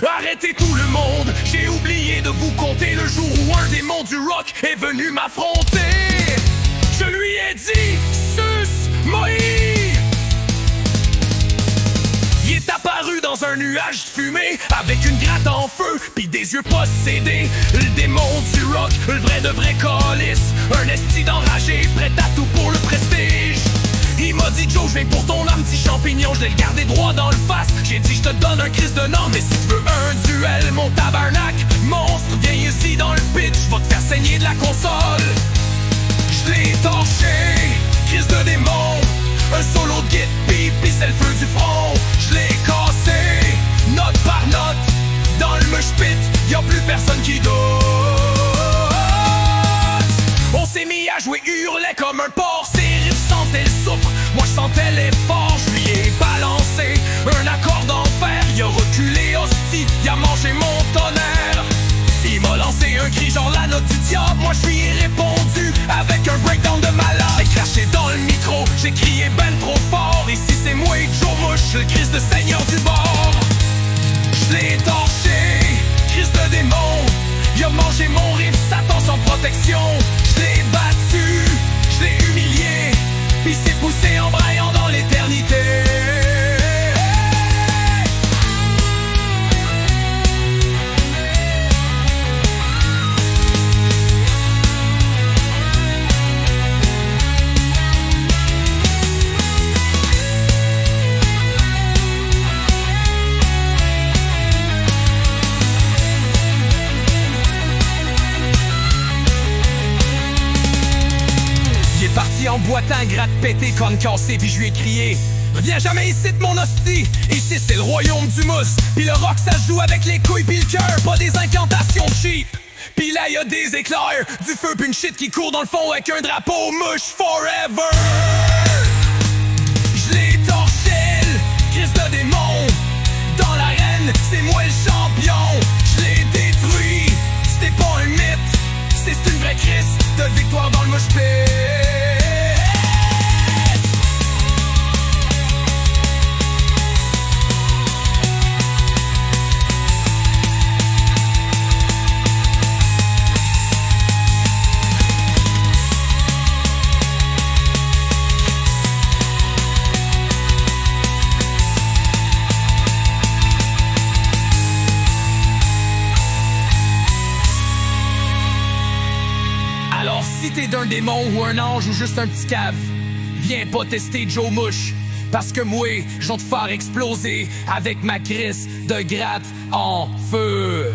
Arrêtez tout le monde, j'ai oublié de vous compter le jour où un démon du rock est venu m'affronter. Je lui ai dit, sus-moi. Il est apparu dans un nuage de fumée, avec une gratte en feu, pis des yeux possédés. Le démon du rock, le vrai de vrai calice, un esti d'enragé, prêt à tout pour le prestige. Il m'a dit, Joe, je viens pour ton âme, petit champignon, je l'ai regardé droit dans le face. J'ai dit, je te donne un crise de nom, mais si tu veux un duel, mon tabarnak, monstre, viens ici dans le pitch, je vais te faire saigner de la console. Je l'ai torché, crise de démon, un solo de guide, pis c'est le feu du front. Je l'ai cassé, note par note, dans le mosh pit, y'a plus personne qui doute. On s'est mis à jouer, hurlait comme un porc, ses riffs sentaient le soufre, moi je sentais l'effort, je lui ai balancé un accord d'enfer, il a reculé, hostie, il a mangé mon tonnerre. Il m'a lancé un cri genre la note du diable, moi je lui ai répondu avec un breakdown de malade. J'ai craché dans le micro, j'ai crié ben trop fort, ici c'est moi et Joe Mouche, le Christ de Seigneur du bord. Je l'ai torché, Christ de démon, il a mangé mon riff, Satan sans protection. Je l'ai battu, je l'ai humilié, puis s'est poussé en braillant dans l'éternité. Parti en boitant, gratte pété, conne cassé, puis je lui ai crié: reviens jamais ici de mon hostie, ici c'est le royaume du mousse. Puis le rock ça se joue avec les couilles pis le cœur, pas des incantations cheap. Pis là y'a des éclairs, du feu pis une shit qui court dans le fond avec un drapeau mouche forever. Je l'ai torché, Christ de démon, dans l'arène, c'est moi le champion. Je l'ai détruit, c'était pas un mythe, c'est une vraie crise de victoire dans le mosh pit. Alors si t'es d'un démon ou un ange ou juste un petit cave, viens pas tester Joe Mouche, parce que moi, j'en te faire exploser avec ma crisse de gratte en feu.